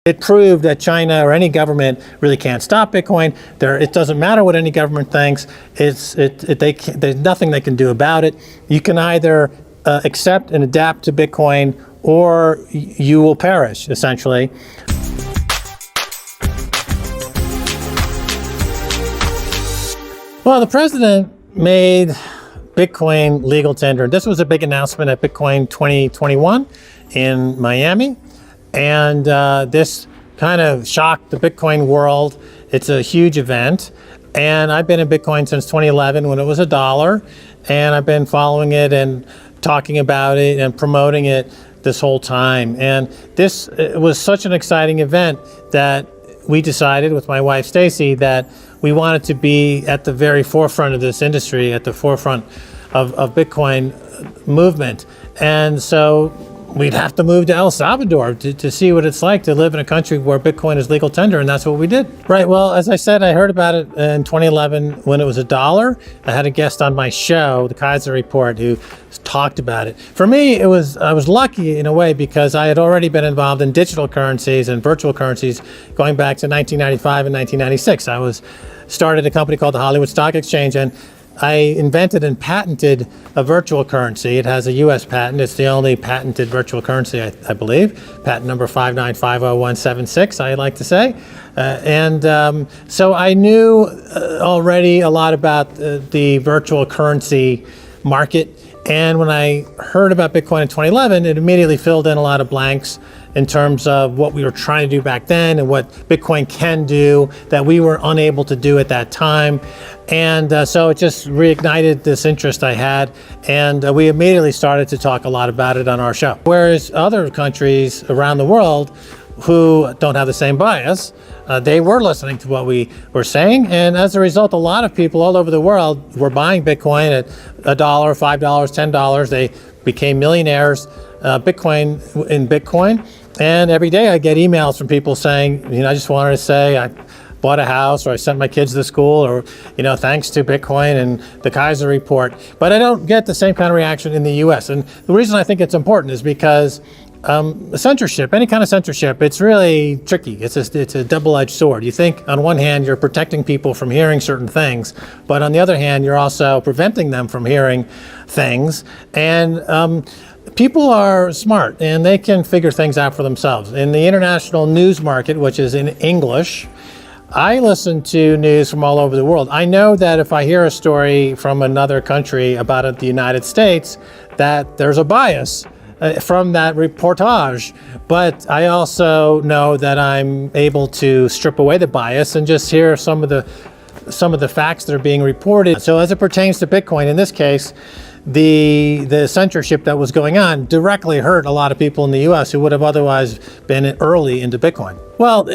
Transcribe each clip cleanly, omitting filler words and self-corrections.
It proved that China or any government really can't stop Bitcoin. It doesn't matter what any government thinks. There's nothing they can do about it. You can either accept and adapt to Bitcoin, or you will perish, essentially. Well, the president made Bitcoin legal tender. This was a big announcement at Bitcoin 2021 in Miami. And this kind of shocked the Bitcoin world. It's a huge event. And I've been in Bitcoin since 2011 when it was $1. And I've been following it and talking about it and promoting it this whole time. And this was such an exciting event that we decided with my wife, Stacy, that we wanted to be at the very forefront of this industry, at the forefront of Bitcoin movement. And so we'd have to move to El Salvador to see what it's like to live in a country where Bitcoin is legal tender, and that's what we did. Right, well, as I said, I heard about it in 2011 when it was $1. I had a guest on my show, The Kaiser Report, who talked about it. For me, I was lucky in a way because I had already been involved in digital currencies and virtual currencies going back to 1995 and 1996. I started a company called the Hollywood Stock Exchange, and I invented and patented a virtual currency. It has a U.S. patent. It's the only patented virtual currency, I believe. Patent number 5950176, I like to say. So I knew already a lot about the virtual currency market. And when I heard about Bitcoin in 2011, it immediately filled in a lot of blanks in terms of what we were trying to do back then and what Bitcoin can do that we were unable to do at that time. And so it just reignited this interest I had, and we immediately started to talk a lot about it on our show. Whereas other countries around the world who don't have the same bias, they were listening to what we were saying, and as a result, a lot of people all over the world were buying Bitcoin at $1, $5, $10. They became millionaires in Bitcoin. And every day I get emails from people saying, I just wanted to say I bought a house, or I sent my kids to school, or, thanks to Bitcoin and the Kaiser Report. But I don't get the same kind of reaction in the US. And the reason I think it's important is because censorship, any kind of censorship, it's really tricky. It's a double-edged sword. You think on one hand you're protecting people from hearing certain things, but on the other hand you're also preventing them from hearing things. And people are smart and they can figure things out for themselves. In the international news market, which is in English, I listen to news from all over the world. I know that if I hear a story from another country about the United States, that there's a bias from that reportage, but I also know that I'm able to strip away the bias and just hear some of the facts that are being reported. So as it pertains to Bitcoin, in this case, the censorship that was going on directly hurt a lot of people in the US who would have otherwise been early into Bitcoin. Well,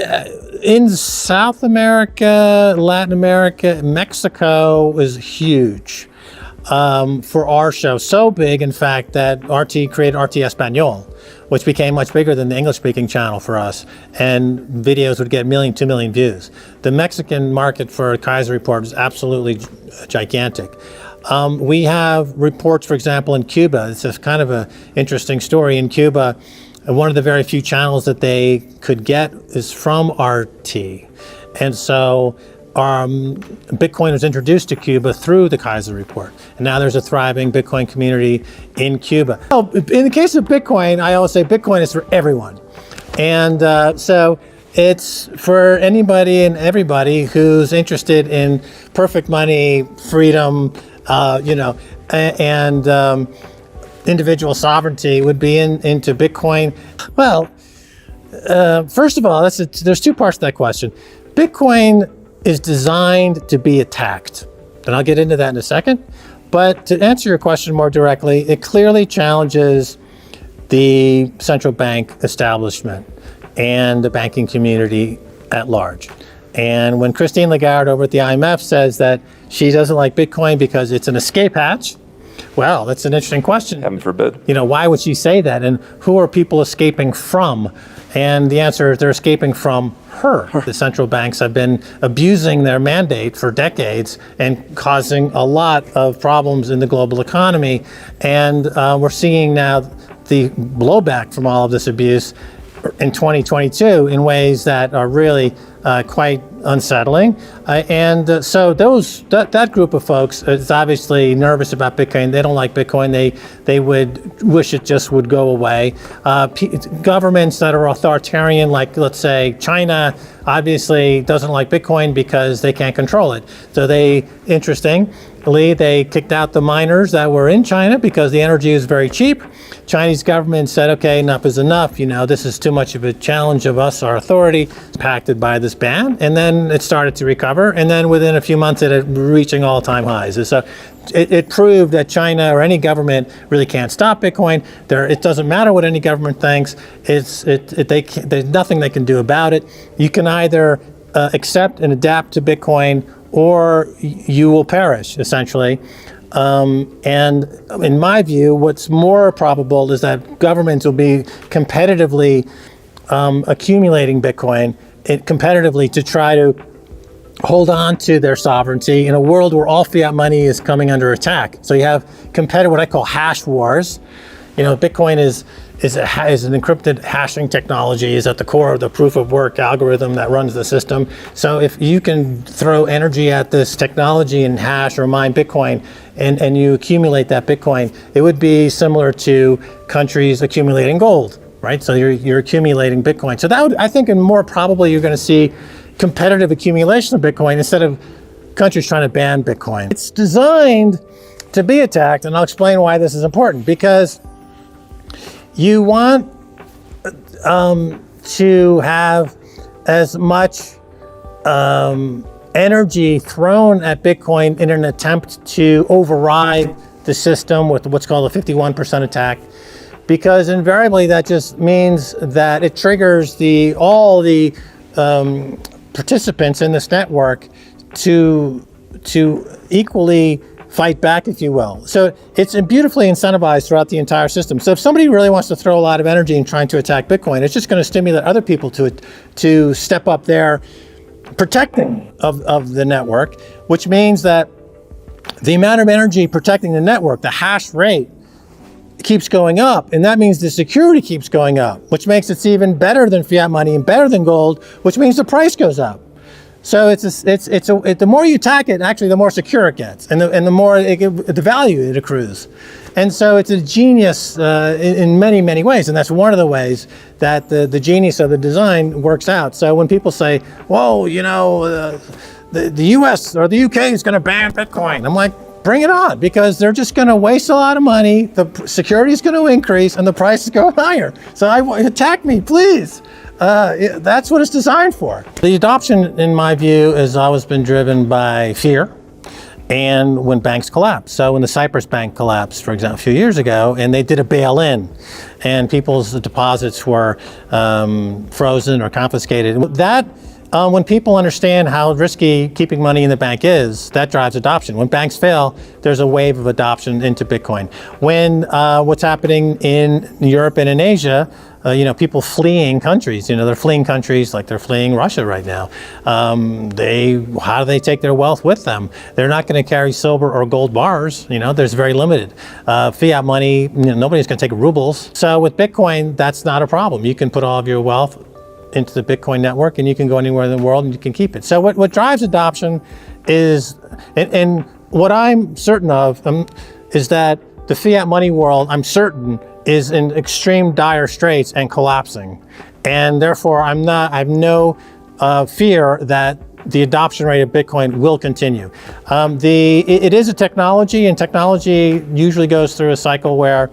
in South America, Latin America, Mexico was huge for our show. So big, in fact, that RT created RT Espanol, which became much bigger than the English-speaking channel for us, and videos would get 2 million views. The Mexican market for Kaiser Report is absolutely gigantic. We have reports, for example, in Cuba. It's a kind of an interesting story. In Cuba, one of the very few channels that they could get is from RT. And so Bitcoin was introduced to Cuba through the Kaiser Report. And now there's a thriving Bitcoin community in Cuba. Oh, in the case of Bitcoin, I always say Bitcoin is for everyone. And so it's for anybody and everybody who's interested in perfect money, freedom, and individual sovereignty would be into Bitcoin. Well, first of all, there's two parts to that question. Bitcoin is designed to be attacked, and I'll get into that in a second. But to answer your question more directly, it clearly challenges the central bank establishment and the banking community at large. And when Christine Lagarde over at the IMF says that she doesn't like Bitcoin because it's an escape hatch, well, that's an interesting question. Heaven forbid. Why would she say that? And who are people escaping from? And the answer is they're escaping from her. The central banks have been abusing their mandate for decades and causing a lot of problems in the global economy. And we're seeing now the blowback from all of this abuse in 2022 in ways that are really quite unsettling. So that group of folks is obviously nervous about Bitcoin. They don't like Bitcoin. They would wish it just would go away. Governments that are authoritarian, like let's say China, obviously doesn't like Bitcoin because they can't control it. So interestingly, they kicked out the miners that were in China because the energy is very cheap. Chinese government said, okay, enough is enough. This is too much of a challenge of us, our authority, impacted by this ban. And then it started to recover. And then within a few months, it had reaching all-time highs. And so it proved that China or any government really can't stop Bitcoin. It doesn't matter what any government thinks. There's nothing they can do about it. You can either accept and adapt to Bitcoin, or you will perish, essentially. And in my view, what's more probable is that governments will be competitively accumulating Bitcoin, competitively to try to hold on to their sovereignty in a world where all fiat money is coming under attack. So you have what I call hash wars. Bitcoin is an encrypted hashing technology, is at the core of the proof of work algorithm that runs the system. So if you can throw energy at this technology and hash or mine Bitcoin, and you accumulate that Bitcoin, it would be similar to countries accumulating gold, right? So you're accumulating Bitcoin. So I think, and more probably, you're going to see competitive accumulation of Bitcoin instead of countries trying to ban Bitcoin. It's designed to be attacked, and I'll explain why this is important. Because you want to have as much energy thrown at Bitcoin in an attempt to override the system with what's called a 51% attack, because invariably that just means that it triggers all the participants in this network to equally fight back, if you will. So it's beautifully incentivized throughout the entire system. So if somebody really wants to throw a lot of energy in trying to attack Bitcoin, it's just going to stimulate other people to step up their protecting of the network, which means that the amount of energy protecting the network, the hash rate, keeps going up, and that means the security keeps going up, which makes it even better than fiat money and better than gold, which means the price goes up. So the more you attack it, actually, the more secure it gets, and the more the value it accrues. And so it's a genius in many, many ways, and that's one of the ways that the genius of the design works out. So when people say, "Whoa, the U.S. or the U.K. is going to ban Bitcoin," I'm like, bring it on, because they're just going to waste a lot of money, the security is going to increase, and the price is going higher. So attack me, please. That's what it's designed for. The adoption, in my view, has always been driven by fear, and when banks collapse. So when the Cyprus Bank collapsed, for example, a few years ago, and they did a bail-in, and people's deposits were frozen or confiscated. When people understand how risky keeping money in the bank is, that drives adoption. When banks fail, there's a wave of adoption into Bitcoin. When what's happening in Europe and in Asia, people fleeing countries, they're fleeing countries like they're fleeing Russia right now. How do they take their wealth with them? They're not going to carry silver or gold bars. There's very limited. Fiat money, nobody's going to take rubles. So with Bitcoin, that's not a problem. You can put all of your wealth into the Bitcoin network, and you can go anywhere in the world and you can keep it. So what drives adoption is, and what I'm certain of is that the fiat money world, I'm certain, is in extreme dire straits and collapsing. And therefore, I have no fear that the adoption rate of Bitcoin will continue. It is a technology, and technology usually goes through a cycle where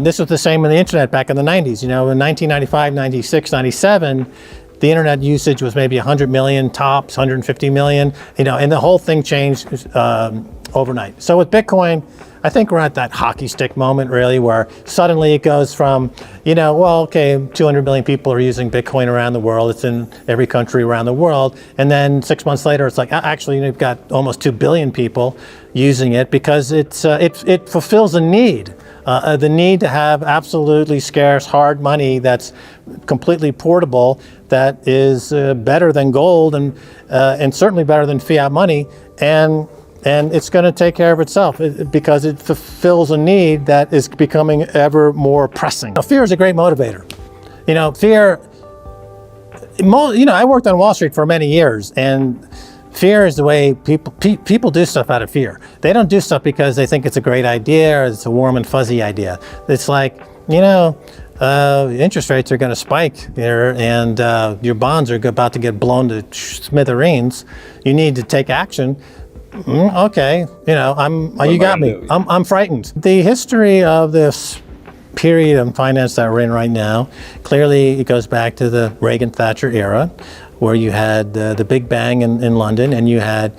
this was the same in the internet back in the 90s. In 1995, 96, 97, the internet usage was maybe 100 million tops, 150 million, and the whole thing changed overnight. So with Bitcoin, I think we're at that hockey stick moment, really, where suddenly it goes from, 200 million people are using Bitcoin around the world. It's in every country around the world. And then 6 months later, it's like, actually, you've got almost 2 billion people using it, because it fulfills a need. The need to have absolutely scarce hard money that's completely portable, that is better than gold and certainly better than fiat money, and it's going to take care of itself because it fulfills a need that is becoming ever more pressing. Now, fear is a great motivator. Fear. I worked on Wall Street for many years, and fear is the way people do stuff out of fear. They don't do stuff because they think it's a great idea or it's a warm and fuzzy idea. It's like, interest rates are going to spike there, and your bonds are about to get blown to smithereens. You need to take action. Okay, you got me. I'm frightened. The history of this period of finance that we're in right now, clearly it goes back to the Reagan-Thatcher era, where you had the Big Bang in London, and you had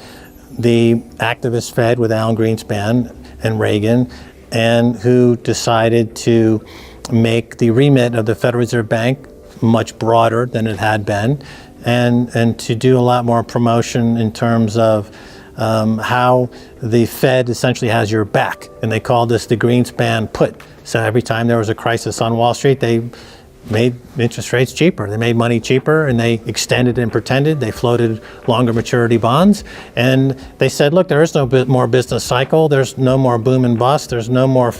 the activist Fed with Alan Greenspan and Reagan, and who decided to make the remit of the Federal Reserve Bank much broader than it had been, and to do a lot more promotion in terms of how the Fed essentially has your back. And they called this the Greenspan put. So every time there was a crisis on Wall Street, they made interest rates cheaper. They made money cheaper, and they extended and pretended. They floated longer maturity bonds. And they said, look, there is no more business cycle. There's no more boom and bust. There's no more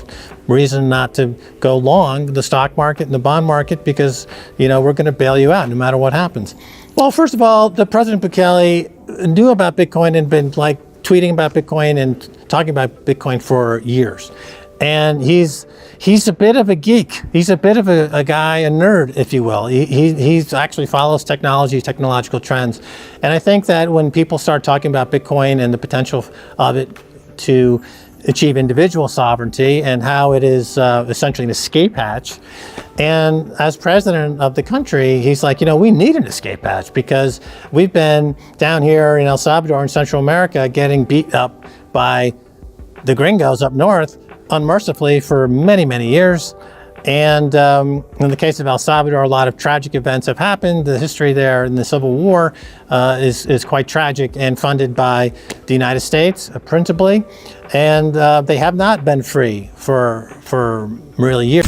reason not to go long the stock market and the bond market, because, we're going to bail you out no matter what happens. Well, first of all, the President Bukele knew about Bitcoin and been tweeting about Bitcoin and talking about Bitcoin for years. And he's a bit of a geek. He's a bit of a guy, a nerd, if you will. He actually follows technology, technological trends. And I think that when people start talking about Bitcoin and the potential of it to achieve individual sovereignty and how it is essentially an escape hatch, and as president of the country, he's like, we need an escape hatch, because we've been down here in El Salvador in Central America getting beat up by the gringos up north unmercifully for many, many years. And in the case of El Salvador, a lot of tragic events have happened. The history there in the Civil War is quite tragic and funded by the United States, principally. And they have not been free for really years.